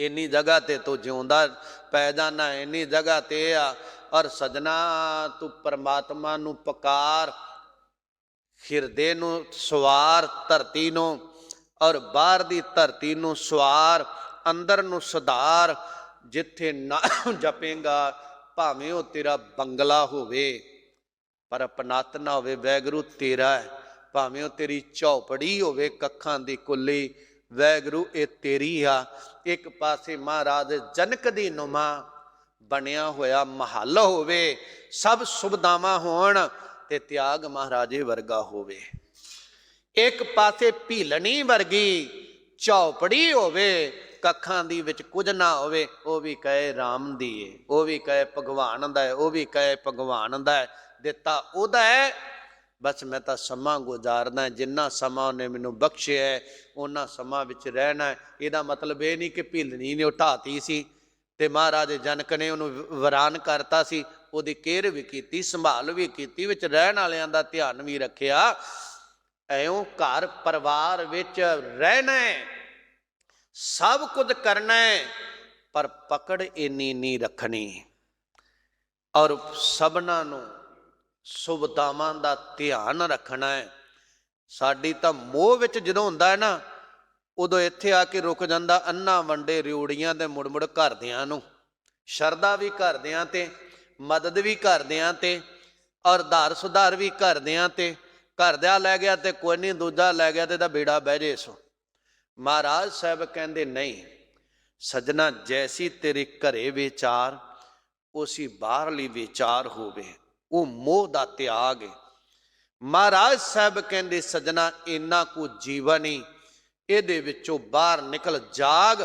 इन्नी जगह ते तू जिउंदा पै जाना, इन्नी जगह ते आ। और सजना तू परमात्मा नू पुकार, हिरदे नू सवार धरती नू, और बाहर दी धरती नू सवार, अंदर नू सुधार। जिथे नाम जपेगा भावें वो तेरा बंगला होवे पर अपनत ना होवे, वैगुरु तेरा है। भावें वो तेरी झौपड़ी होवे कखां दी कुल्ली, वैगुरु ये तेरी आ। एक पासे महाराज जनक दी नुमा बनया होया महल होवे, सब सुविधावां होण ते त्याग महाराजे वर्गा होवे। एक पासे भीलनी वर्गी झौपड़ी होवे, कखां दी विच कुछ ना होवे, वो भी कहे राम दी है, वो भी कहे भगवान दा है, वो भी कहे भगवान दा है, दिता उहदा है। बस मैं तो समा गुजारना, जिन्ना समा उन्हें मैनू बख्शिया है उन्ना समा विच रहना है। इहदा मतलब ये नहीं कि भीलनी ने उठाती सी ते महाराज जनक ने उन्होंने वरान करता सी, उहदी केयर भी की, संभाल भी की, विच रहण वालियां दा ध्यान भी रखिया। ऐं घर परिवार विच रहना है, सब कुछ करना है, पर पकड़ इन्नी नहीं रखनी। और सबना नू सुविधावां दा ध्यान रखना है। साडी तां मोह विच जदों हुंदा है ना, उदों इत्थे आके रुक जांदा, अन्ना वंडे रिउड़ियां दे मुड़ मुड़ घरदियां नू, शरदा भी घरदियां ते, मदद भी घरदियां ते, और धार सुधार भी घरदियां ते। घरदिया लै गया तो कोई नहीं, दूजा लै गया तो इहदा बेड़ा बह जे सो। महाराज साहब कहते नहीं सजना, जैसी तेरे घरे विचार उसी बाहरली विचार होवे, वो मोह दा त्याग है। महाराज साहब कहते सजना इन्ना को जीवन ही, इहदे विचों बाहर निकल जाग,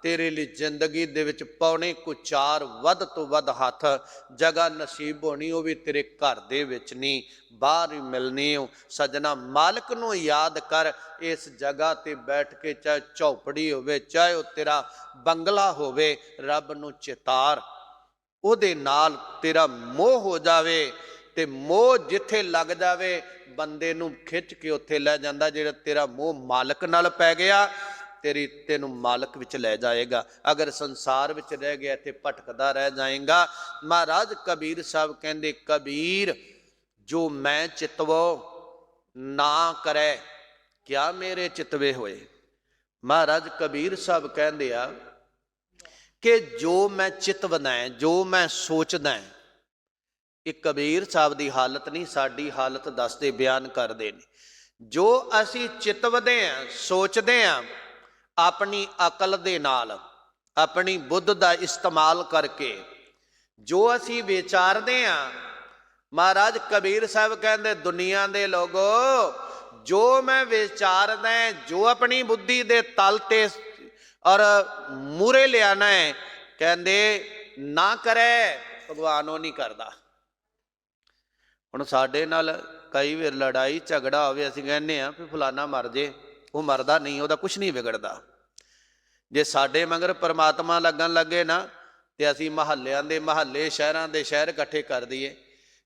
तेरे लिए जिंदगी दे विच पौने को 4 वध तो वध हथ जगह नसीब होनी, वो भी तेरे घर दे विच नहीं, बाहर ही मिलनी हो। सजना मालिक नू याद कर, इस जगह ते बैठ के, चाहे झौपड़ी होवे चाहे वो तेरा बंगला होवे, रब नू चितार, उहदे नाल तेरा मोह हो जावे। ते मोह जिथे लग जावे बंदे नू खिच के उत्थे लै जांदा, जिहड़ा तेरा मोह मालिक नाल पै गया तेरी तेनू मालिक विच लै जाएगा। अगर संसार विच रह गया इत्थे भटकदा रह जाएगा। महाराज कबीर साहब कहंदे कबीर जो मैं चितवो ना करे, क्या मेरे चितवे होए। महाराज कबीर साहब कहंदे आ कि जो मैं चितवदा है, जो मैं सोचदा है, ये कबीर साहब की हालत नहीं, साडी हालत दसदे बयान करते हैं। जो असी चितवदे हैं, सोचते हैं, अपनी अकल दे नाल, अपनी बुद्ध का इस्तेमाल करके जो असी विचारते हैं, महाराज कबीर साहब कहते दुनिया दे लोगो, जो मैं विचारदा है, जो अपनी बुद्धि दे तल ते और मूरे लियाना है, कहते ना करे भगवान वो नहीं करता। हुण साडे नाल कई बार लड़ाई झगड़ा होवे, असीं कहने आ भी फलाना मर जे, वो मरदा नहीं, उहदा कुछ नहीं बिगड़दा। जे साडे मगर परमात्मा लगन लगे ना, तो असीं महल्लियां दे महल्ले, शहरां दे शहर इकट्ठे कर दईए।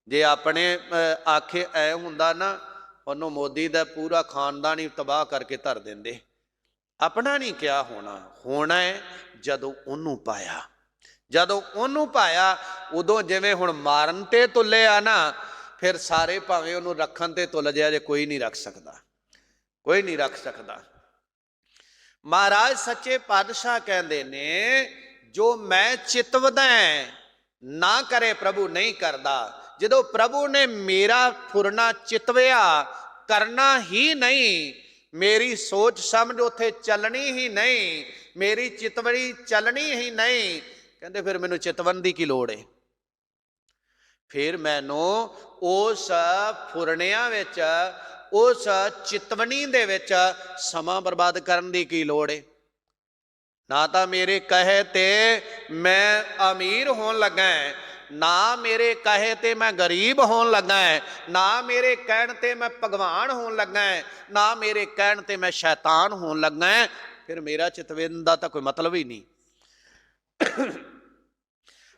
जे अपने आखे ऐ हुंदा ना, उन्होंने मोदी दा पूरा खानदान ही तबाह करके धर देंदे। अपना नहीं क्या होना, होना है जदों उन्होंने पाया। जदों उन्होंने पाया उदों जिवें हुण मारन ते तुले आ ना, फिर सारे भावें उन्होंने रखन ते तुल जाए, कोई नहीं रख सकता, कोई नहीं रख सकता। महाराज सच्चे पातशाह कहते ने जो मैं चितवदा ना करे प्रभु नहीं करता। जदों प्रभु ने मेरा फुरना चितविया, करना ही नहीं, मेरी सोच समझ उथे चलनी ही नहीं, मेरी चितवड़ी चलनी ही नहीं, कहते फिर मैनू चितवन की की लोड़ है। फिर मैनू उस फुरनिया विच, उस चितवनी दे विच समा बर्बाद करन दी की लोड़ है। ना तो मेरे कहे ते मैं अमीर होन लगा है, ना मेरे कहे ते मैं गरीब होन लगा है, ना मेरे कहण ते मैं भगवान होन लगा है, ना मेरे कहण ते मैं शैतान होन लगा है। फिर मेरा चितवन दा तां कोई मतलब ही नहीं।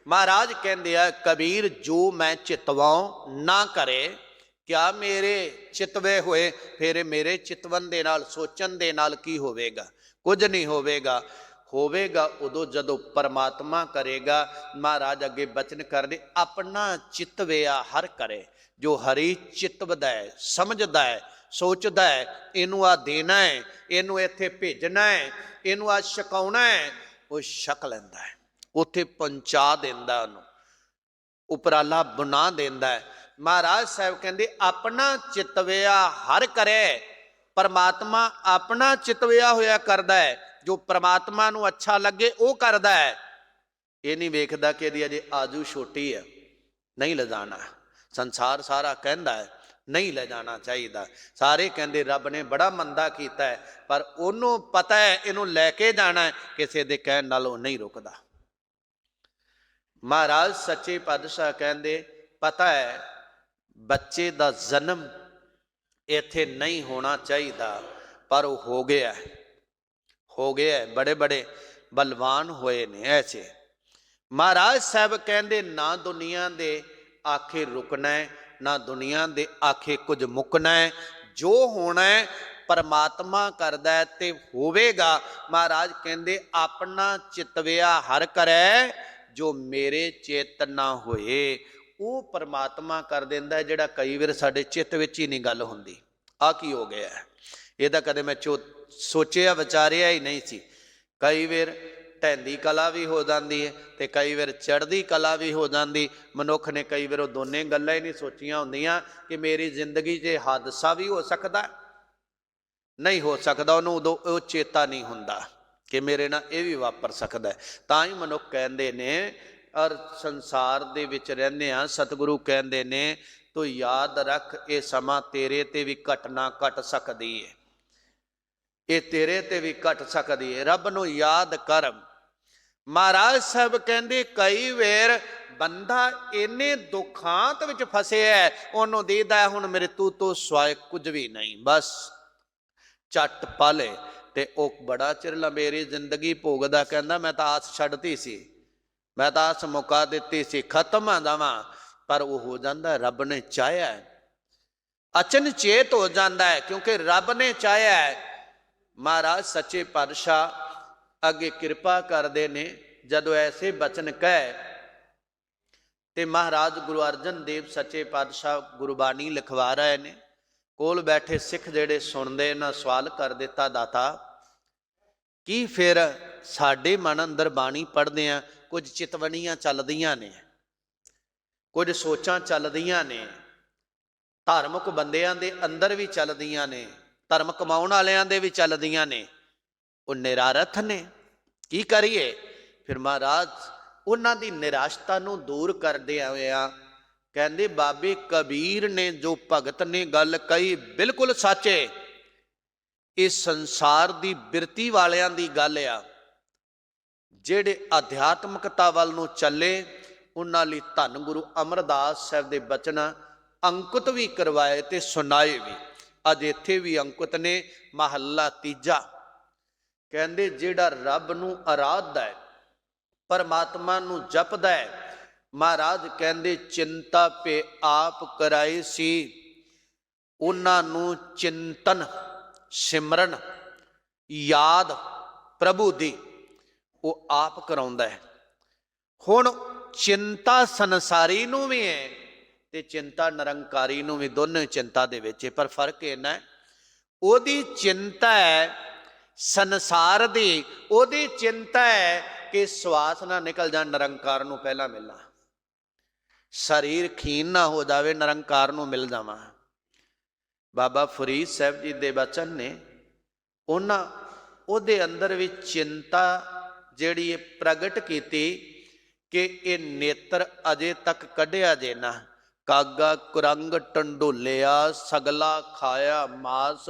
महाराज कहते हैं कबीर जो मैं चितवाऊं ना करे, क्या मेरे चितवे हुए, फिर मेरे चितवन दे नाल सोचन दे नाल की होवेगा, कुछ नहीं होवेगा। ਹੋਵੇਗਾ ਉਦੋਂ ਜਦੋਂ ਪਰਮਾਤਮਾ ਕਰੇਗਾ। ਮਹਾਰਾਜ ਅੱਗੇ ਬਚਨ ਕਰਦੇ, ਆਪਣਾ ਚਿੱਤ ਵਿਆ ਹਰ ਕਰੇ। ਜੋ ਹਰੀ ਚਿੱਤ ਵਧਾਏ, ਸਮਝਦਾ ਹੈ, ਸੋਚਦਾ ਹੈ ਇਹਨੂੰ ਆ ਦੇਣਾ ਹੈ, ਇਹਨੂੰ ਇੱਥੇ ਭੇਜਣਾ ਹੈ, ਇਹਨੂੰ ਆ ਛਕਾਉਣਾ ਹੈ, ਉਹ ਛਕ ਲੈਂਦਾ ਹੈ, ਉੱਥੇ ਪਹੁੰਚਾ ਦਿੰਦਾ, ਉਹਨੂੰ ਉਪਰਾਲਾ ਬਣਾ ਦਿੰਦਾ ਹੈ। ਮਹਾਰਾਜ ਸਾਹਿਬ ਕਹਿੰਦੇ ਆਪਣਾ ਚਿਤਵਿਆ ਹਰ ਕਰੇ। ਪਰਮਾਤਮਾ ਆਪਣਾ ਚਿਤਵਿਆ ਹੋਇਆ ਕਰਦਾ ਹੈ, ਜੋ ਪਰਮਾਤਮਾ ਨੂੰ ਅੱਛਾ ਲੱਗੇ ਉਹ ਕਰਦਾ ਹੈ। ਇਹ ਨਹੀਂ ਵੇਖਦਾ ਕਿ ਇਹਦੀ ਅਜੇ ਆਜੂ ਛੋਟੀ ਹੈ, ਨਹੀਂ ਲਿਜਾਣਾ। ਸੰਸਾਰ ਸਾਰਾ ਕਹਿੰਦਾ ਹੈ ਨਹੀਂ ਲੈ ਜਾਣਾ ਚਾਹੀਦਾ, ਸਾਰੇ ਕਹਿੰਦੇ ਰੱਬ ਨੇ ਬੜਾ ਮੰਦਾ ਕੀਤਾ ਹੈ, ਪਰ ਉਹਨੂੰ ਪਤਾ ਹੈ ਇਹਨੂੰ ਲੈ ਕੇ ਜਾਣਾ ਹੈ, ਕਿਸੇ ਦੇ ਕਹਿਣ ਨਾਲ ਉਹ ਨਹੀਂ ਰੁਕਦਾ। ਮਹਾਰਾਜ ਸੱਚੇ ਪਾਤਸ਼ਾਹ ਕਹਿੰਦੇ ਪਤਾ ਹੈ ਬੱਚੇ ਦਾ ਜਨਮ ਇੱਥੇ ਨਹੀਂ ਹੋਣਾ ਚਾਹੀਦਾ, ਪਰ ਉਹ ਹੋ ਗਿਆ, ਹੋ ਗਿਆ। ਬੜੇ ਬੜੇ ਬਲਵਾਨ ਹੋਏ ਨੇ ਐਸੇ। ਮਹਾਰਾਜ ਸਾਹਿਬ ਕਹਿੰਦੇ ਨਾ ਦੁਨੀਆ ਦੇ ਆਖੇ ਰੁਕਣਾ ਹੈ, ਨਾ ਦੁਨੀਆ ਦੇ ਆਖੇ ਕੁਝ ਮੁੱਕਣਾ ਹੈ। ਜੋ ਹੋਣਾ ਹੈ ਪਰਮਾਤਮਾ ਕਰਦਾ ਹੈ ਤੇ ਹੋਵੇਗਾ। ਮਹਾਰਾਜ ਕਹਿੰਦੇ ਆਪਣਾ ਚਿਤਵਿਆ ਹਰ ਕਰੈ, ਜੋ ਮੇਰੇ ਚਿੱਤ ਨਾ ਹੋਏ ਉਹ ਪਰਮਾਤਮਾ ਕਰ ਦਿੰਦਾ। ਜਿਹੜਾ ਕਈ ਵਾਰ ਸਾਡੇ ਚਿੱਤ ਵਿੱਚ ਹੀ ਨਹੀਂ ਗੱਲ ਹੁੰਦੀ, ਆ ਕੀ ਹੋ ਗਿਆ, ਇਹ ਤਾਂ ਕਦੇ ਮੈਂ ਸੋਚਿਆ ਵਿਚਾਰਿਆ ਹੀ ਨਹੀਂ ਸੀ। ਕਈ ਵਾਰ ਢਹਿੰਦੀ ਕਲਾ ਵੀ ਹੋ ਜਾਂਦੀ ਹੈ ਤੇ ਕਈ ਵਾਰ ਚੜ੍ਹਦੀ ਕਲਾ ਵੀ ਹੋ ਜਾਂਦੀ। ਮਨੁੱਖ ਨੇ ਕਈ ਵਾਰ ਉਹ ਦੋਨੇ ਗੱਲਾਂ ਹੀ ਨਹੀਂ ਸੋਚੀਆਂ ਹੁੰਦੀਆਂ ਕਿ ਮੇਰੀ ਜ਼ਿੰਦਗੀ 'ਚ ਹਾਦਸਾ ਵੀ ਹੋ ਸਕਦਾ, ਨਹੀਂ ਹੋ ਸਕਦਾ, ਉਹਨੂੰ ਉਦੋਂ ਉਹ ਚੇਤਾ ਨਹੀਂ ਹੁੰਦਾ ਕਿ ਮੇਰੇ ਨਾਲ ਇਹ ਵੀ ਵਾਪਰ ਸਕਦਾ। ਤਾਂ ਹੀ ਮਨੁੱਖ ਕਹਿੰਦੇ ਨੇ, ਔਰ ਸੰਸਾਰ ਦੇ ਵਿੱਚ ਰਹਿੰਦੇ ਹਾਂ, ਸਤਿਗੁਰੂ ਕਹਿੰਦੇ ਨੇ ਤੂੰ ਯਾਦ ਰੱਖ ਇਹ ਸਮਾਂ ਤੇਰੇ ਤੇ ਵੀ ਘਟਨਾ ਘਟ ਸਕਦੀ ਹੈ, ਇਹ ਤੇਰੇ ਤੇ ਵੀ ਘਟ ਸਕਦੀ ਹੈ, ਰੱਬ ਨੂੰ ਯਾਦ ਕਰ। ਮਹਾਰਾਜ ਸਾਹਿਬ ਕਹਿੰਦੇ ਕਈ ਵਾਰ ਬੰਦਾ ਇੰਨੇ ਦੁਖਾਂਤ ਵਿੱਚ ਫਸਿਆ, ਉਹਨੂੰ ਦੇਦਾ ਹੁਣ ਮੇਰੇ ਤੋਂ ਸਿਵਾਏ ਕੁਝ ਵੀ ਨਹੀਂ, ਬਸ ਝੱਟ ਪਾਲੇ ਤੇ ਉਹ ਬੜਾ ਚਿਰ ਲੰਬੇਰੀ ਜ਼ਿੰਦਗੀ ਭੋਗਦਾ, ਕਹਿੰਦਾ ਮੈਂ ਤਾਂ ਆਸ ਛੱਡਤੀ ਸੀ, ਮੈਂ ਤਾਂ ਆਸ ਮੁਕਾ ਦਿੱਤੀ ਸੀ, ਖਤਮ ਆ ਜਾਵਾਂ। ਪਰ ਉਹ ਹੋ ਜਾਂਦਾ, ਰੱਬ ਨੇ ਚਾਹਿਆ ਹੈ, ਅਚਨਚੇਤ ਹੋ ਜਾਂਦਾ ਹੈ, ਕਿਉਂਕਿ ਰੱਬ ਨੇ ਚਾਹਿਆ ਹੈ। ਮਹਾਰਾਜ ਸੱਚੇ ਪਾਤਸ਼ਾਹ ਅੱਗੇ ਕਿਰਪਾ ਕਰਦੇ ਨੇ, ਜਦੋਂ ਐਸੇ ਬਚਨ ਕਹਿ ਤੇ ਮਹਾਰਾਜ ਗੁਰੂ ਅਰਜਨ ਦੇਵ ਸੱਚੇ ਪਾਤਸ਼ਾਹ ਗੁਰਬਾਣੀ ਲਿਖਵਾ ਰਹੇ ਨੇ। ਕੋਲ ਬੈਠੇ ਸਿੱਖ ਜਿਹੜੇ ਸੁਣਦੇ ਨਾ ਸਵਾਲ ਕਰ ਦਿੱਤਾ, ਦਾਤਾ ਕੀ ਫਿਰ ਸਾਡੇ ਮਨ ਅੰਦਰ ਬਾਣੀ ਪੜ੍ਹਦੇ ਆ, ਕੁਝ ਚਿਤਵਣੀਆਂ ਚੱਲਦੀਆਂ ਨੇ, ਕੁਝ ਸੋਚਾਂ ਚੱਲਦੀਆਂ ਨੇ, ਧਾਰਮਿਕ ਬੰਦਿਆਂ ਦੇ ਅੰਦਰ ਵੀ ਚੱਲਦੀਆਂ ਨੇ, ਧਰਮ ਕਮਾਉਣ ਵਾਲਿਆਂ ਦੇ ਵੀ ਚੱਲਦੀਆਂ ਨੇ, ਉਹ ਨਿਰਾਰਥ ਨੇ, ਕੀ ਕਰੀਏ? ਫਿਰ ਮਹਾਰਾਜ ਉਹਨਾਂ ਦੀ ਨਿਰਾਸ਼ਤਾ ਨੂੰ ਦੂਰ ਕਰਦੇ ਹੋਇਆ ਕਹਿੰਦੇ ਬਾਬੇ ਕਬੀਰ ਨੇ ਜੋ ਭਗਤ ਨੇ ਗੱਲ ਕਹੀ ਬਿਲਕੁਲ ਸੱਚੇ, ਇਸ ਸੰਸਾਰ ਦੀ ਬਿਰਤੀ ਵਾਲਿਆਂ ਦੀ ਗੱਲ ਆ, ਜਿਹੜੇ ਅਧਿਆਤਮਕਤਾ ਵੱਲ ਨੂੰ ਚੱਲੇ ਉਹਨਾਂ ਲਈ ਧੰਨ ਗੁਰੂ ਅਮਰਦਾਸ ਸਾਹਿਬ ਦੇ ਬਚਨ ਅੰਕਿਤ ਵੀ ਕਰਵਾਏ ਤੇ ਸੁਣਾਏ ਵੀ। ਅੱਜ ਇੱਥੇ ਵੀ ਅੰਕਿਤ ਨੇ। ਮਹੱਲਾ ਤੀਜਾ ਕਹਿੰਦੇ ਜਿਹੜਾ ਰੱਬ ਨੂੰ ਅਰਾਧਦਾ ਹੈ, ਪਰਮਾਤਮਾ ਨੂੰ ਜਪਦਾ ਹੈ, ਮਹਾਰਾਜ ਕਹਿੰਦੇ ਚਿੰਤਾ ਪੇ ਆਪ ਕਰਾਈ ਸੀ, ਉਹਨਾਂ ਨੂੰ ਚਿੰਤਨ ਸਿਮਰਨ ਯਾਦ ਪ੍ਰਭੂ ਦੀ ਉਹ ਆਪ ਕਰਾਉਂਦਾ ਹੈ। ਹੁਣ ਚਿੰਤਾ ਸੰਸਾਰੀ ਨੂੰ ਵੀ ਹੈ ਤੇ ਚਿੰਤਾ ਨਿਰੰਕਾਰੀ ਨੂੰ ਵੀ, ਦੋਨੇ ਚਿੰਤਾ ਦੇ ਵਿੱਚ, ਪਰ ਫਰਕ ਇੰਨਾ ਹੈ ਉਹਦੀ ਚਿੰਤਾ ਹੈ ਸੰਸਾਰ ਦੀ, ਉਹਦੀ ਚਿੰਤਾ ਹੈ ਕਿ ਸਵਾਸ ਨਾ ਨਿਕਲ ਜਾਣ, ਨਿਰੰਕਾਰ ਨੂੰ ਪਹਿਲਾਂ ਮਿਲਣਾ, ਸਰੀਰ ਖੀਨ ਨਾ ਹੋ ਜਾਵੇ, ਨਿਰੰਕਾਰ ਨੂੰ ਮਿਲ ਜਾਵਾਂ। ਬਾਬਾ ਫਰੀਦ ਸਾਹਿਬ ਜੀ ਦੇ ਬਚਨ ਨੇ, ਉਹਨਾਂ ਉਹਦੇ ਅੰਦਰ ਵੀ ਚਿੰਤਾ ਜਿਹੜੀ ਇਹ ਪ੍ਰਗਟ ਕੀਤੀ ਕਿ ਇਹ ਨੇਤਰ ਅਜੇ ਤੱਕ ਕੱਢਿਆ ਜੇ ਨਾ, ਕਾਗਾ ਕੁਰੰਗ ਟੰਡੋਲਿਆ ਸਗਲਾ ਖਾਇਆ ਮਾਸ,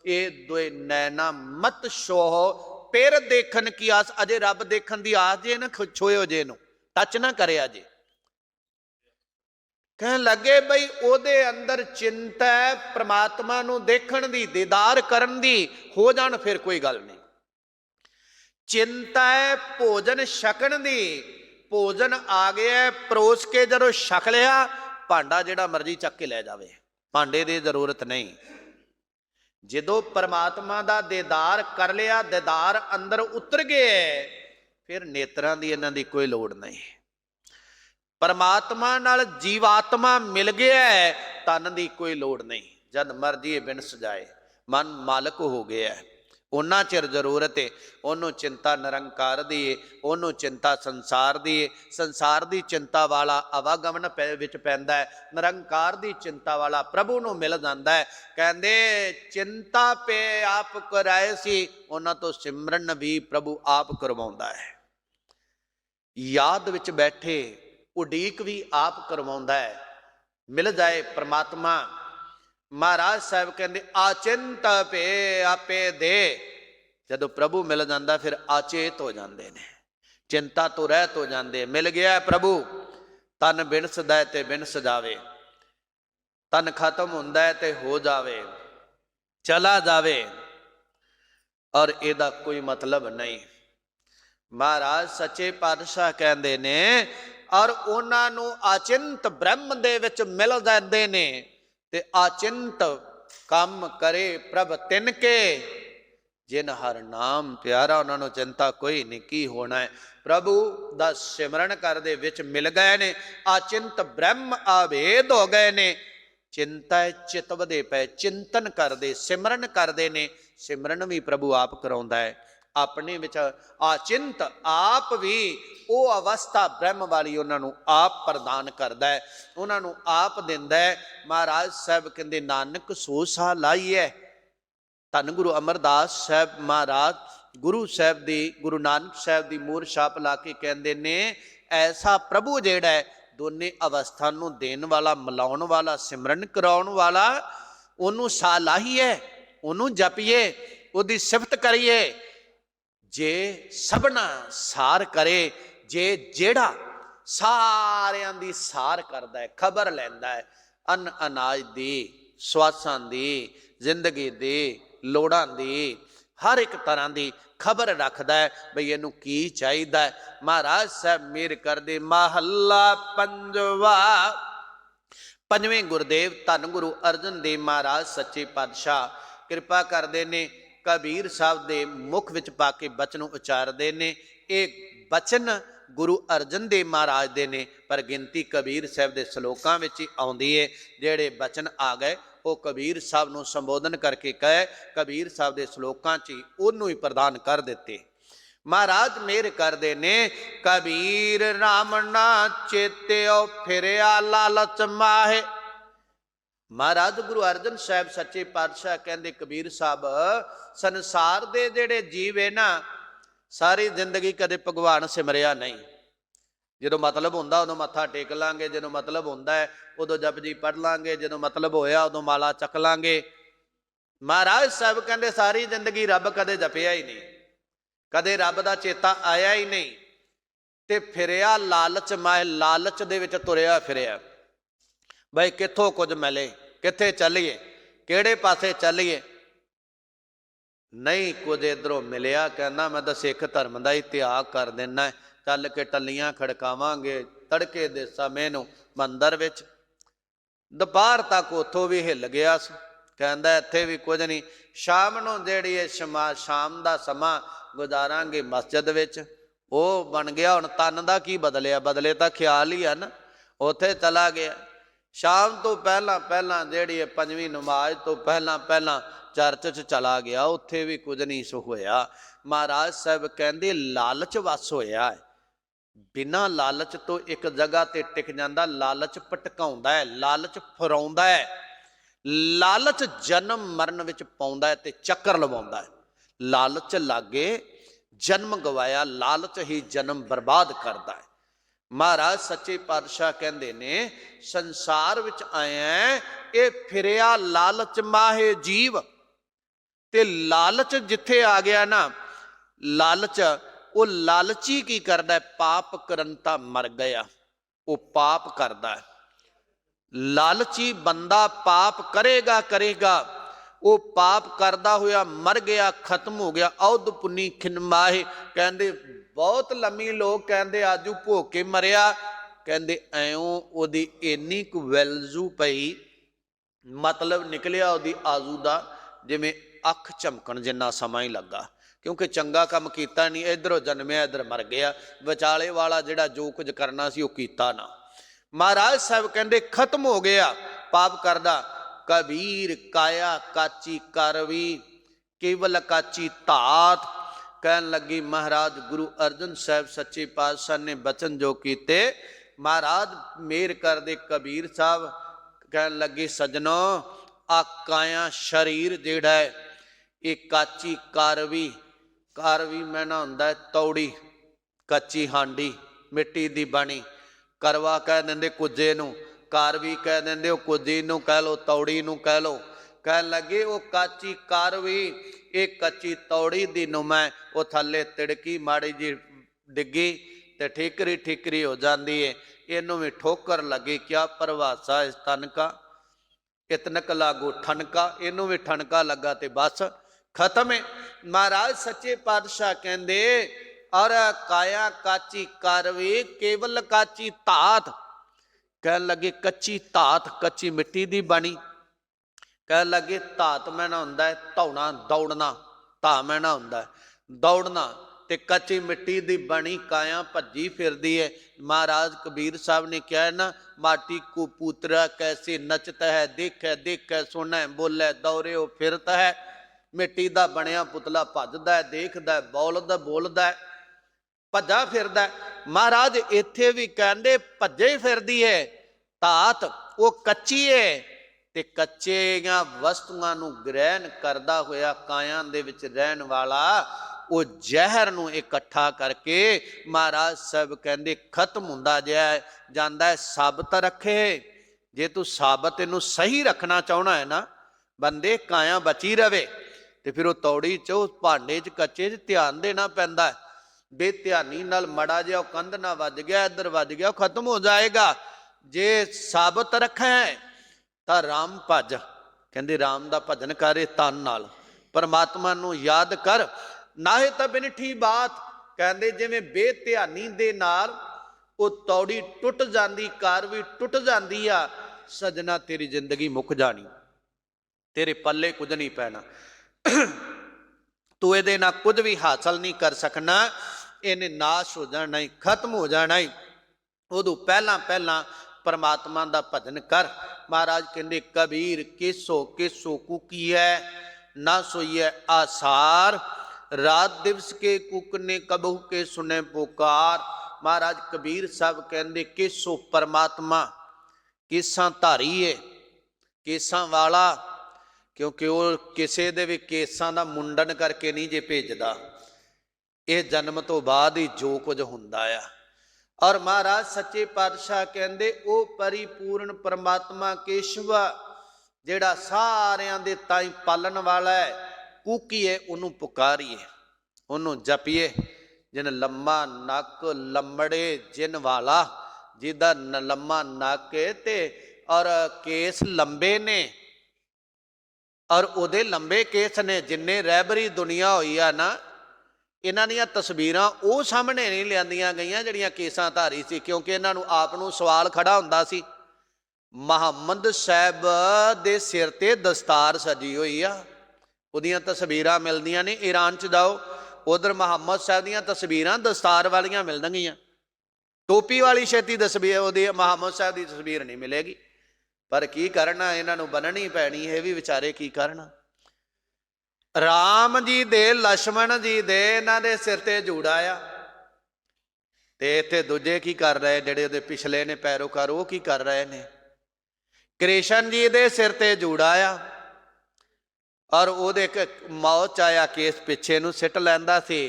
ਇਹ ਦੋਏ ਨੈਣਾ ਮਤ ਛੋਹ ਫਿਰ ਦੇਖਣ ਕੀ ਆਸ, ਅਜੇ ਰੱਬ ਦੇਖਣ ਦੀ ਆਸ ਜੇ ਨਾ ਛੋਇਓ ਜੇ ਨੂੰ ਟੱਚ ਨਾ ਕਰਿਆ ਜੇ। ਕਹਿਣ ਲੱਗੇ ਬਈ ਉਹਦੇ ਅੰਦਰ ਚਿੰਤਾ ਹੈ ਪ੍ਰਮਾਤਮਾ ਨੂੰ ਦੇਖਣ ਦੀ, ਦੀਦਾਰ ਕਰਨ ਦੀ, ਹੋ ਜਾਣ ਫਿਰ ਕੋਈ ਗੱਲ ਨਹੀਂ। ਚਿੰਤਾ ਹੈ ਭੋਜਨ ਛਕਣ ਦੀ, ਭੋਜਨ ਆ ਗਿਆ ਪਰੋਸ ਕੇ ਜਦੋਂ ਛਕ ਲਿਆ, ਭਾਂਡਾ ਜਿਹੜਾ ਮਰਜ਼ੀ ਚੱਕ ਕੇ ਲੈ ਜਾਵੇ, ਭਾਂਡੇ ਦੀ ਜ਼ਰੂਰਤ ਨਹੀਂ। ਜਦੋਂ ਪਰਮਾਤਮਾ ਦਾ ਦੀਦਾਰ ਕਰ ਲਿਆ, ਦੀਦਾਰ ਅੰਦਰ ਉਤਰ ਗਿਆ, ਫਿਰ ਨੇਤਰਾਂ ਦੀ ਇਹਨਾਂ ਦੀ ਕੋਈ ਲੋੜ ਨਹੀਂ। ਪਰਮਾਤਮਾ ਨਾਲ ਜੀਵਾਤਮਾ ਮਿਲ ਗਿਆ, ਤਨ ਦੀ ਕੋਈ ਲੋੜ ਨਹੀਂ। ਜਦ ਮਰਜੀ ਬਿਨ ਸਜਾਏ ਮਨ ਮਾਲਕ ਹੋ ਗਿਆ, ਉਹਨਾਂ ਚਿਰ ਜ਼ਰੂਰਤ ਹੈ ਉਹਨੂੰ ਚਿੰਤਾ ਨਿਰੰਕਾਰ ਦੀ ਏ, ਉਹਨੂੰ ਚਿੰਤਾ ਸੰਸਾਰ ਦੀ ਏ। ਸੰਸਾਰ ਦੀ ਚਿੰਤਾ ਵਾਲਾ ਆਵਾਗਮਨ ਵਿੱਚ ਪੈਂਦਾ ਹੈ, ਨਿਰੰਕਾਰ ਦੀ ਚਿੰਤਾ ਵਾਲਾ ਪ੍ਰਭੂ ਨੂੰ ਮਿਲ ਜਾਂਦਾ ਹੈ। ਕਹਿੰਦੇ ਚਿੰਤਾ ਪੇ ਆਪ ਕਰਾਏ ਸੀ, ਉਹਨਾਂ ਤੋਂ ਸਿਮਰਨ ਵੀ ਪ੍ਰਭੂ ਆਪ ਕਰਵਾਉਂਦਾ ਹੈ। ਯਾਦ ਵਿੱਚ ਬੈਠੇ ਉਡੀਕ ਵੀ ਆਪ ਕਰਵਾਉਂਦਾ ਹੈ। ਮਿਲ ਜਾਏ ਪਰਮਾਤਮਾ। ਮਹਾਰਾਜ ਸਾਹਿਬ ਕਹਿੰਦੇ ਆਚਿੰਤ ਪੇ ਆਪੇ ਦੇ। ਜਦੋਂ ਪ੍ਰਭੂ ਮਿਲ ਜਾਂਦਾ ਫਿਰ ਆਚੇਤ ਹੋ ਜਾਂਦੇ ਨੇ, ਚਿੰਤਾ ਤੋਂ ਰਹਿਤ ਹੋ ਜਾਂਦੇ। ਮਿਲ ਗਿਆ ਪ੍ਰਭੂ, ਤਨ ਬਿਨ ਸਦਾਏ ਤੇ ਬਿਨ ਸਜਾਵੇ, ਤਨ ਖਤਮ ਹੁੰਦਾ ਹੈ ਤੇ ਹੋ ਜਾਵੇ, ਚਲਾ ਜਾਵੇ, ਔਰ ਇਹਦਾ ਕੋਈ ਮਤਲਬ ਨਹੀਂ। ਮਹਾਰਾਜ ਸੱਚੇ ਪਾਤਸ਼ਾਹ ਕਹਿੰਦੇ ਨੇ ਔਰ ਉਹਨਾਂ ਨੂੰ ਆਚਿੰਤ ਬ੍ਰਹਮ ਦੇ ਵਿੱਚ ਮਿਲ ਜਾਂਦੇ ਨੇ। ਤੇ ਆਚਿੰਤ ਕੰਮ ਕਰੇ ਪ੍ਰਭ ਤਿਨ ਕੇ, ਜਿਨ ਹਰ ਨਾਮ ਪਿਆਰਾ, ਉਹਨਾਂ ਨੂੰ ਚਿੰਤਾ ਕੋਈ ਨਹੀਂ ਕੀ ਹੋਣਾ ਹੈ। ਪ੍ਰਭੂ ਦਾ ਸਿਮਰਨ ਕਰਦੇ ਵਿੱਚ ਮਿਲ ਗਏ ਨੇ, ਆਚਿੰਤ ਬ੍ਰਹਮ ਆਭੇਦ ਹੋ ਗਏ ਨੇ। ਚਿੰਤਾ ਚਿਤਵਦੇ ਪਏ, ਚਿੰਤਨ ਕਰਦੇ, ਸਿਮਰਨ ਕਰਦੇ ਨੇ। ਸਿਮਰਨ ਵੀ ਪ੍ਰਭੂ ਆਪ ਕਰਾਉਂਦਾ ਹੈ ਆਪਣੇ ਵਿੱਚ। ਆਚਿੰਤ ਆਪ ਵੀ ਉਹ ਅਵਸਥਾ ਬ੍ਰਹਮ ਵਾਲੀ ਉਹਨਾਂ ਨੂੰ ਆਪ ਪ੍ਰਦਾਨ ਕਰਦਾ ਹੈ, ਉਹਨਾਂ ਨੂੰ ਆਪ ਦਿੰਦਾ ਹੈ। ਮਹਾਰਾਜ ਸਾਹਿਬ ਕਹਿੰਦੇ ਨਾਨਕ ਸੋ ਸਾ ਲਾਈਐ। ਧੰਨ ਗੁਰੂ ਅਮਰਦਾਸ ਸਾਹਿਬ ਮਹਾਰਾਜ ਗੁਰੂ ਸਾਹਿਬ ਦੀ, ਗੁਰੂ ਨਾਨਕ ਸਾਹਿਬ ਦੀ ਮੂਹਰ ਛਾਪ ਲਾ ਕੇ ਕਹਿੰਦੇ ਨੇ ਐਸਾ ਪ੍ਰਭੂ ਜਿਹੜਾ ਹੈ ਦੋਨੇ ਅਵਸਥਾ ਨੂੰ ਦੇਣ ਵਾਲਾ, ਮਿਲਾਉਣ ਵਾਲਾ, ਸਿਮਰਨ ਕਰਾਉਣ ਵਾਲਾ, ਉਹਨੂੰ ਸਾ ਲਾਹੀਏ, ਉਹਨੂੰ ਜਪੀਏ, ਉਹਦੀ ਸਿਫਤ ਕਰੀਏ। ਜੇ ਸਭਨਾ ਸਾਰ ਕਰੇ, ਜੇ ਜਿਹੜਾ ਸਾਰਿਆਂ ਦੀ ਸਾਰ ਕਰਦਾ ਹੈ, ਖਬਰ ਲੈਂਦਾ ਹੈ ਅੰਨ ਅਨਾਜ ਦੀ, ਸਵਾਸਾਂ ਦੀ, ਜ਼ਿੰਦਗੀ ਦੀ, ਲੋੜਾਂ ਦੀ, ਹਰ ਇੱਕ ਤਰ੍ਹਾਂ ਦੀ ਖਬਰ ਰੱਖਦਾ ਹੈ ਬਈ ਇਹਨੂੰ ਕੀ ਚਾਹੀਦਾ ਹੈ। ਮਹਾਰਾਜ ਸਾਹਿਬ ਮੇਰ ਕਰਦੇ ਮਹੱਲਾ ਪੰਜਵਾ। ਪੰਜਵੇਂ ਗੁਰਦੇਵ ਧੰਨ ਗੁਰੂ ਅਰਜਨ ਦੇਵ ਮਹਾਰਾਜ ਸੱਚੇ ਪਾਤਸ਼ਾਹ ਕਿਰਪਾ ਕਰਦੇ ਨੇ, ਕਬੀਰ ਸਾਹਿਬ ਦੇ ਮੁਖ ਵਿੱਚ ਪਾ ਕੇ ਬਚਨ ਉਚਾਰਦੇ ਨੇ। ਇਹ ਬਚਨ ਗੁਰੂ ਅਰਜਨ ਦੇਵ ਮਹਾਰਾਜ ਦੇ ਨੇ, ਪਰ ਗਿਣਤੀ ਕਬੀਰ ਸਾਹਿਬ ਦੇ ਸ਼ਲੋਕਾਂ ਵਿੱਚ ਹੀ ਆਉਂਦੀ ਹੈ। ਜਿਹੜੇ ਬਚਨ ਆ ਗਏ ਉਹ ਕਬੀਰ ਸਾਹਿਬ ਨੂੰ ਸੰਬੋਧਨ ਕਰਕੇ ਕਹੇ, ਕਬੀਰ ਸਾਹਿਬ ਦੇ ਸ਼ਲੋਕਾਂ 'ਚ ਹੀ ਉਹਨੂੰ ਹੀ ਪ੍ਰਦਾਨ ਕਰ ਦਿੱਤੇ। ਮਹਾਰਾਜ ਮੇਰ ਕਰਦੇ ਨੇ ਕਬੀਰ ਰਾਮ ਨਾ ਚੇਤਿਓ ਫਿਰਿਆ ਲਾਲਚ ਮਾਹੇ। ਮਹਾਰਾਜ ਗੁਰੂ ਅਰਜਨ ਸਾਹਿਬ ਸੱਚੇ ਪਾਤਸ਼ਾਹ ਕਹਿੰਦੇ ਕਬੀਰ ਸਾਹਿਬ ਸੰਸਾਰ ਦੇ ਜਿਹੜੇ ਜੀਵ ਹੈ ਨਾ, ਸਾਰੀ ਜ਼ਿੰਦਗੀ ਕਦੇ ਭਗਵਾਨ ਸਿਮਰਿਆ ਨਹੀਂ। ਜਦੋਂ ਮਤਲਬ ਹੁੰਦਾ ਉਦੋਂ ਮੱਥਾ ਟੇਕ ਲਾਂਗੇ, ਜਦੋਂ ਮਤਲਬ ਹੁੰਦਾ ਹੈ ਉਦੋਂ ਜਪਜੀ ਪੜ੍ਹ ਲਾਂਗੇ, ਜਦੋਂ ਮਤਲਬ ਹੋਇਆ ਉਦੋਂ ਮਾਲਾ ਚੱਕ ਲਾਂਗੇ। ਮਹਾਰਾਜ ਸਾਹਿਬ ਕਹਿੰਦੇ ਸਾਰੀ ਜ਼ਿੰਦਗੀ ਰੱਬ ਕਦੇ ਜਪਿਆ ਹੀ ਨਹੀਂ, ਕਦੇ ਰੱਬ ਦਾ ਚੇਤਾ ਆਇਆ ਹੀ ਨਹੀਂ, ਤੇ ਫਿਰਿਆ ਲਾਲਚ ਮਾਹੇ, ਲਾਲਚ ਦੇ ਵਿੱਚ ਤੁਰਿਆ ਫਿਰਿਆ ਬਈ ਕਿੱਥੋਂ ਕੁਝ ਮਿਲੇ, ਕਿੱਥੇ ਚੱਲੀਏ, ਕਿਹੜੇ ਪਾਸੇ ਚੱਲੀਏ। ਨਹੀਂ ਕੁਝ ਇੱਧਰੋਂ ਮਿਲਿਆ, ਕਹਿੰਦਾ ਮੈਂ ਤਾਂ ਸਿੱਖ ਧਰਮ ਦਾ ਹੀ ਤਿਆਗ ਕਰ ਦੇਣਾ, ਚੱਲ ਕੇ ਟੱਲੀਆਂ ਖੜਕਾਵਾਂਗੇ ਤੜਕੇ ਦੇ ਸਮੇਂ ਨੂੰ ਮੰਦਰ ਵਿੱਚ। ਦੁਪਹਿਰ ਤੱਕ ਉੱਥੋਂ ਵੀ ਹਿੱਲ ਗਿਆ ਸੀ, ਕਹਿੰਦਾ ਇੱਥੇ ਵੀ ਕੁਝ ਨਹੀਂ। ਸ਼ਾਮ ਨੂੰ ਜਿਹੜੀ ਇਹ ਸ਼ਾਮ ਦਾ ਸਮਾਂ ਗੁਜ਼ਾਰਾਂਗੇ ਮਸਜਿਦ ਵਿੱਚ, ਉਹ ਬਣ ਗਿਆ ਹੁਣ ਤਨ ਦਾ ਕੀ ਬਦਲਿਆ, ਬਦਲੇ ਤਾਂ ਖਿਆਲ ਹੀ ਆ ਨਾ। ਉੱਥੇ ਚਲਾ ਗਿਆ। ਸ਼ਾਮ ਤੋਂ ਪਹਿਲਾਂ ਪਹਿਲਾਂ ਜਿਹੜੀ ਇਹ ਪੰਜਵੀਂ ਨਮਾਜ਼ ਤੋਂ ਪਹਿਲਾਂ ਪਹਿਲਾਂ ਚਰਚ 'ਚ ਚਲਾ ਗਿਆ, ਉੱਥੇ ਵੀ ਕੁਝ ਨਹੀਂ ਸੋ ਹੋਇਆ। ਮਹਾਰਾਜ ਸਾਹਿਬ ਕਹਿੰਦੇ ਲਾਲਚ ਵਸ ਹੋਇਆ ਹੈ। ਬਿਨਾਂ ਲਾਲਚ ਤੋਂ ਇੱਕ ਜਗ੍ਹਾ ਤੇ ਟਿਕ ਜਾਂਦਾ। ਲਾਲਚ ਭਟਕਾਉਂਦਾ ਹੈ, ਲਾਲਚ ਫਰਾਉਂਦਾ ਹੈ, ਲਾਲਚ ਜਨਮ ਮਰਨ ਵਿੱਚ ਪਾਉਂਦਾ ਹੈ ਤੇ ਚੱਕਰ ਲਵਾਉਂਦਾ ਹੈ। ਲਾਲਚ ਲਾਗੇ ਜਨਮ ਗਵਾਇਆ, ਲਾਲਚ ਹੀ ਜਨਮ ਬਰਬਾਦ ਕਰਦਾ ਹੈ। ਮਹਾਰਾਜ ਸੱਚੇ ਪਾਤਸ਼ਾਹ ਕਹਿੰਦੇ ਨੇ ਸੰਸਾਰ ਵਿੱਚ ਆਇਆ ਇਹ ਫਿਰਿਆ ਲਾਲਚ ਮਾਹੇ ਜੀਵ। ਤੇ ਲਾਲਚ ਜਿੱਥੇ ਆ ਗਿਆ ਨਾ, ਲਾਲਚ, ਉਹ ਲਾਲਚੀ ਕੀ ਕਰਦਾ, ਪਾਪ ਕਰਨ ਤਾਂ ਮਰ ਗਿਆ, ਉਹ ਪਾਪ ਕਰਦਾ। ਲਾਲਚੀ ਬੰਦਾ ਪਾਪ ਕਰੇਗਾ ਕਰੇਗਾ, ਉਹ ਪਾਪ ਕਰਦਾ ਹੋਇਆ ਮਰ ਗਿਆ, ਖਤਮ ਹੋ ਗਿਆ। ਔਦ ਪੁੰਨੀ ਖਿਨਮਾਹੇ, ਕਹਿੰਦੇ ਬਹੁਤ ਲੰਮੀ ਲੋਕ ਕਹਿੰਦੇ ਆਜੂ ਭੋਗ ਕੇ ਮਰਿਆ, ਕਹਿੰਦੇ ਐਉਂ ਉਹਦੀ ਇੰਨੀ ਕੁ ਵੈਲਜੂ ਪਈ, ਮਤਲਬ ਨਿਕਲਿਆ ਉਹਦੀ ਆਜੂ ਦਾ, जिवें अख झमकण जिन्ना समा ही लगा, क्योंकि चंगा काम कीता नहीं, इधरों जन्मिया इधर मर गया, विचाले वाला जिहड़ा जो कुछ करना सी वो कीता ना। महाराज साहब कहंदे खत्म हो गया पाप करदा। कबीर काया काची करवी केवल काची धात। कहन लगी महाराज गुरु अर्जन साहब सच्चे पातशाह ने बचन जो कीते, महाराज मेहर कर दे कबीर साहब। कहन लगे सजनों आ काया शरीर जिहड़ा है ये काची कारवी, कारवी मैना हुंदा है तौड़ी, कच्ची हांडी मिट्टी दी बनी, करवा कह देंदे कुजे नूं, कारवी कह देंदे ओ कुजी नूं कह लो, तौड़ी नूं कह लो। कहन लगे वो काची कारवी एक कच्ची तौड़ी दी नुमा वो थले तिड़की माड़ी जी डिग्गी ते ठीकरी ठीकरी हो जाती है, इनू भी ठोकर लगी, क्या परभाषा इस तन का, इतनक लागू ठनका, इनू भी ठनका लगा ते बस खत्म है। महाराज सच्चे पातशाह कहंदे और काया काची कारवी केवल काची धात। कह लगे कच्ची धात कच्ची मिट्टी दी बनी। कह लगे धात मैना हुंदा है धौना दौड़ना, धा मैना हुंदा है दौड़ना, ते कच्ची मिट्टी दी बनी काया भज्जी फिरदी है। महाराज कबीर साहब ने कहा ना, माटी को पुतरा कैसे नचता है, देखे देखे सुने बोले दौरे वो फिरता है। मिट्टी दा बनिया पुतला भजदा है, देखदा है, बोलदा बोलदा है, भज्जा फिरदा है। महाराज इत्थे भी कहंदे भज्जे फिरदी है, धात वो कच्ची है ते कच्चियां वस्तुआं नूं ग्रहण करदा होया कायां दे विच रहन वाला वो जहर नूं इकट्ठा करके महाराज साहब कहंदे खत्म हुंदा जांदा है। साबत रखे, जे तू साबत इनू सही रखना चाहना है ना बंदे, काया बची रवे ते फिर वो तौड़ी च उस भांडे च कच्चे च ध्यान देना पैंदा है। बेध्यानी नाल मड़ा जिहा कंध ना वज गया, इधर वज गया, खत्म हो जाएगा। जे साबत रखे तां राम भज, कहंदे राम दा भजन कर तन नाल, परमात्मा नूं याद कर, नाहे तां बिनठी बात। कहंदे जिवें बेध्यानी दे नाल वो तौड़ी टुट जांदी, कार भी टुट जांदी आ, सजना तेरी जिंदगी मुक जानी, तेरे पल्ले कुछ नहीं पैना, तू इहदे नाल कुछ भी हासिल नहीं कर सकना, इन्हें नाश हो जाना ही, खत्म हो जाना ही। उदों पहला पहला परमात्मा दा भजन कर। महाराज कहंदे कबीर केसो केसो कुकी है ना सोईए आसार, रात दिवस के कुक ने कबहू के सुने पुकार। महाराज कबीर साहब कहंदे केसो परमात्मा केसां धारी है, केसां वाला, क्योंकि वो किसी दे भी केसां दा मुंडन करके नहीं जे भेजदा, यह जन्म तो बाद ही जो कुछ हुंदा आ। और महाराज सच्चे पातशाह कहंदे ओ परिपूर्ण परमात्मा केशव जिहड़ा सारियां दे ताई पालन वाला है, कूकीए उन्हों पुकारीए, उन्हों जपीए। जिन लम्मा नक लम्बड़े जिन वाला, जिदा लम्मा नक ते और केस लंबे ने और उहदे लंबे केस ने, जिन्ने रहबरी दुनिया होई आ ना, इन्हां दीयां तस्वीरां वो सामने नहीं लियांदियां गईयां जिहड़ियां केसां धारी सी, क्योंकि इन्हां नूं आप नूं सवाल खड़ा हुंदा सी। मुहम्मद साहब दे सिर ते दस्तार सजी हुई आ, उहदियां तस्वीरां मिलदियां ने, ईरान च जाओ उधर मुहम्मद साहब दीयां तस्वीरां दस्तार वालियां मिलणगीयां, टोपी वाली छेती तस्वीर उहदी मुहम्मद साहब की तस्वीर नहीं मिलेगी। पर की करना, इन्हां नूं बननी पैनी है, भी विचारे की करना। राम जी दे लक्ष्मण जी दे इन्हां दे सिर ते जूड़ा आ, ते इत्थे दूजे की कर रहे, जिहड़े उहदे पिछले ने पैरोकार वो की कर रहे ने। कृष्ण जी दे सिर ते जूड़ा आ और उहदे मौत च आया केस पिछे नूं सिट लैंदा सी,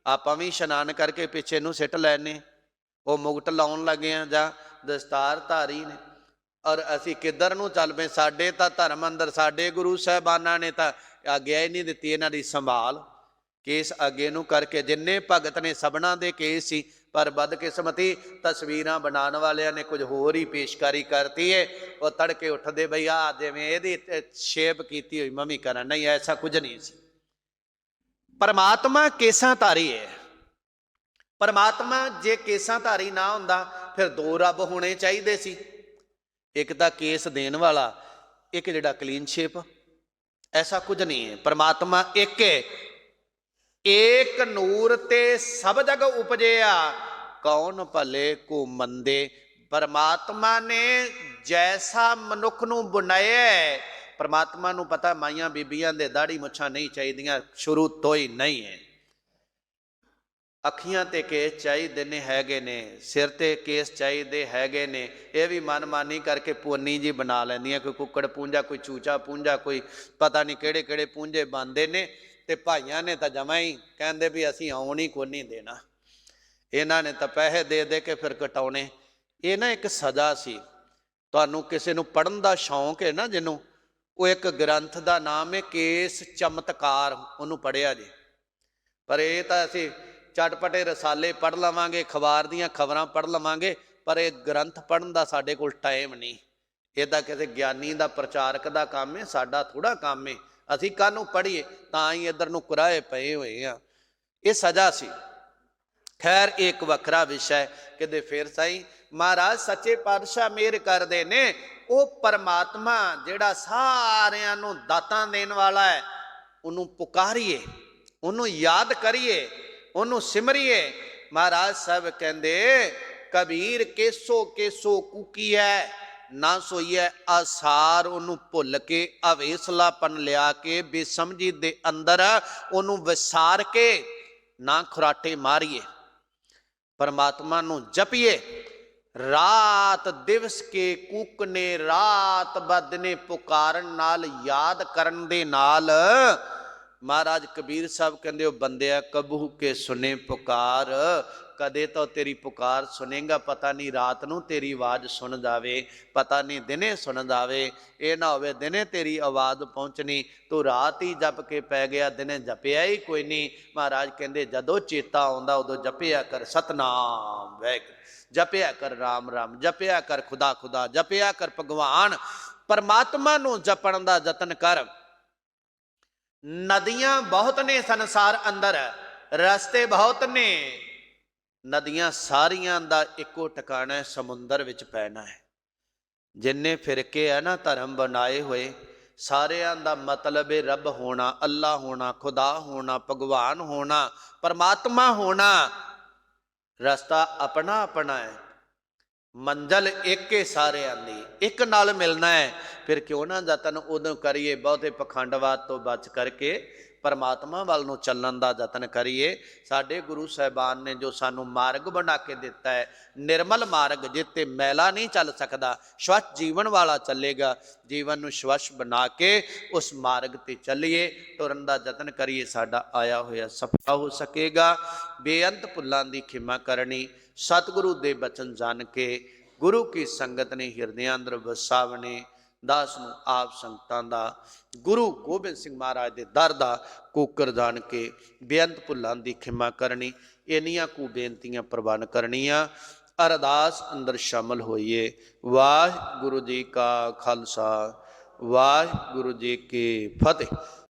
आपां भी इशनान करके पिछे नूं सिट लैने, वो मुगट लाउण लगे आ जां दस्तार धारी ने, और असी किधर नूं चल पे। साडे तां धर्म अंदर साडे गुरु साहिबाना ने तां आग्या ही नहीं दिती इन्हां दी संभाल, केस अगे नूं करके जिन्ने भगत ने सबना दे केस सी, पर बदकिस्मती तस्वीरां बनाने वालियां ने कुछ होर ही पेशकारी करती है। वो तड़के उठदे बई आ जिवें इहदी शेप कीती हुई मम्मी करन, नहीं ऐसा कुछ नहीं सी। परमात्मा केसां धारी है। परमात्मा जे केसां धारी ना हुंदा फिर दो रब होने चाहिए सी, एक तां केस देण वाला, एक जिहड़ा क्लीन शेप, ऐसा कुछ नहीं है। परमात्मा एक है, एक नूर ते सब जग उपजया, कौन भले को मंदे। परमात्मा ने जैसा मनुख नूं बुनाया है, परमात्मा नूं पता माइयां बीबियां दे दाढ़ी मुछां नहीं चाहिए, शुरू तो ही नहीं है। ਅੱਖੀਆਂ ਤੇ ਕੇਸ ਚਾਹੀਦੇ ਨੇ ਹੈਗੇ ਨੇ, ਸਿਰ ਤੇ ਕੇਸ ਚਾਹੀਦੇ ਹੈਗੇ ਨੇ, ਇਹ ਵੀ ਮਨਮਾਨੀ ਕਰਕੇ ਪੋਨੀ ਜੀ ਬਣਾ ਲੈਂਦੀਆਂ, ਕੋਈ ਕੁੱਕੜ ਪੂੰਝਾ, ਕੋਈ ਚੂਚਾ ਪੂੰਝਾ, ਕੋਈ ਪਤਾ ਨਹੀਂ ਕਿਹੜੇ ਕਿਹੜੇ ਪੂੰਝੇ ਬਣਦੇ ਨੇ। ਤੇ ਭਾਈਆਂ ਨੇ ਤਾਂ ਜਮਾਂ ਹੀ ਕਹਿੰਦੇ ਵੀ ਅਸੀਂ ਆਉਣ ਹੀ ਕੋਈ ਨਹੀਂ ਦੇਣਾ, ਇਹਨਾਂ ਨੇ ਤਾਂ ਪੈਸੇ ਦੇ ਦੇ ਕੇ ਫਿਰ ਕਟਾਉਣੇ। ਇਹ ਨਾ ਇੱਕ ਸਜ਼ਾ ਸੀ। ਤੁਹਾਨੂੰ ਕਿਸੇ ਨੂੰ ਪੜ੍ਹਨ ਦਾ ਸ਼ੌਂਕ ਹੈ ਨਾ ਜਿਹਨੂੰ, ਉਹ ਇੱਕ ਗ੍ਰੰਥ ਦਾ ਨਾਮ ਹੈ ਕੇਸ ਚਮਤਕਾਰ, ਉਹਨੂੰ ਪੜ੍ਹਿਆ ਜੇ। ਪਰ ਇਹ ਤਾਂ ਅਸੀਂ ਚਟਪਟੇ ਰਸਾਲੇ ਪੜ੍ਹ ਲਵਾਂਗੇ, ਅਖਬਾਰ ਦੀਆਂ ਖਬਰਾਂ ਪੜ੍ਹ ਲਵਾਂਗੇ, ਪਰ ਇਹ ਗ੍ਰੰਥ ਪੜ੍ਹਨ ਦਾ ਸਾਡੇ ਕੋਲ ਟਾਈਮ ਨਹੀਂ। ਇਹ ਤਾਂ ਕਿਸੇ ਗਿਆਨੀ ਦਾ, ਪ੍ਰਚਾਰਕ ਦਾ ਕੰਮ ਹੈ, ਸਾਡਾ ਥੋੜ੍ਹਾ ਕੰਮ ਹੈ। ਅਸੀਂ ਕਾਹਨੂੰ ਪੜ੍ਹੀਏ, ਤਾਂ ਹੀ ਇੱਧਰ ਨੂੰ ਕੁਰਾਏ ਪਏ ਹੋਏ ਆ। ਇਹ ਸਜ਼ਾ ਸੀ। ਖੈਰ ਇੱਕ ਵੱਖਰਾ ਵਿਸ਼ਾ ਕਿਤੇ ਫਿਰ ਸਾਈਂ ਮਹਾਰਾਜ ਸੱਚੇ ਪਾਤਸ਼ਾਹ ਮਿਹਰ ਕਰਦੇ ਨੇ। ਉਹ ਪਰਮਾਤਮਾ ਜਿਹੜਾ ਸਾਰਿਆਂ ਨੂੰ ਦਾਤਾਂ ਦੇਣ ਵਾਲਾ ਹੈ, ਉਹਨੂੰ ਪੁਕਾਰੀਏ, ਉਹਨੂੰ ਯਾਦ ਕਰੀਏ, ਉਹਨੂੰ ਸਿਮਰੀਏ। ਮਹਾਰਾਜ ਸਾਹਿਬ ਕਹਿੰਦੇ ਕਬੀਰ ਕੇਸੋ ਕੇਸੋ ਕੂਕੀਐ, ਨਾ ਸੋਈਐ ਆਸਾਰ। ਉਹਨੂੰ ਭੁੱਲ ਕੇ ਅਵੇਸਲਾਪਨ ਲਿਆ ਕੇ ਬੇਸਮਝੀ ਦੇ ਅੰਦਰ ਉਹਨੂੰ ਵਿਸਾਰ ਕੇ ਨਾ ਖੁਰਾਟੇ ਮਾਰੀਏ। परमात्मा नू जपिए, रात दिवस के कूकने, रात बदने पुकारन नाल, याद करन दे नाल। महाराज कबीर साहब कहते हो बंदिया कबू के सुने पुकार, कदे तो तेरी पुकार सुनेगा, पता नहीं रात नू तेरी आवाज़ सुन जावे, पता नहीं दिने सुन जावे। ये ना होवे दिने तेरी आवाज़ पहुँचनी, तू रात ही जप के पै गया, दिने जपिया ही कोई नहीं। महाराज कहते जदों चेता आउंदा उदों जपिया कर सतनाम वाहिगुरू, जपिया कर राम राम, जपिया कर खुदा खुदा, जपिया कर भगवान। परमात्मा नू जपण दा जतन कर। नदियां बहुत ने संसार अंदर, रस्ते बहुत ने, नदियां सारियां दा इको ठिकाना है, समुंदर विच पैना है। जिन्ने फिरके है ना धर्म बनाए हुए, सारियां दा मतलब है रब होना, अल्लाह होना, खुदा होना, भगवान होना, परमात्मा होना। रस्ता अपना अपना है, मंजिल एक है, सारियां दी एक नाल मिलना है। फिर क्यों ना जतन उदों करिए, बहुते पखंडवाद तो बच करके परमात्मा वाल नूं चलण दा जतन करिए। साडे गुरु साहिबान ने जो सानू मार्ग बना के दिता है, निर्मल मार्ग, जिते मैला नहीं चल सकता, स्वच्छ जीवन वाला चलेगा। जीवन नूं स्वच्छ बना के उस मार्ग ते चलिए, तुरन दा जतन करिए, साडा आया होया सफला हो सकेगा। बेअंत भुल्लां दी खिमा करनी, सतगुरु दे बचन जान के, गुरु की संगत ने हिरदियां अंदर वसावने। दास नूं आप संगतां दा गुरु गोबिंद सिंह महाराज दे दर दा कूकर जान के बेअंत भुल्लां दी खिमा करनी। इन्नियां कु बेनतियां प्रवान करनियां। अरदास अंदर शामिल होइए। वाहिगुरु जी का खालसा, वाहिगुरु जी की फतेह।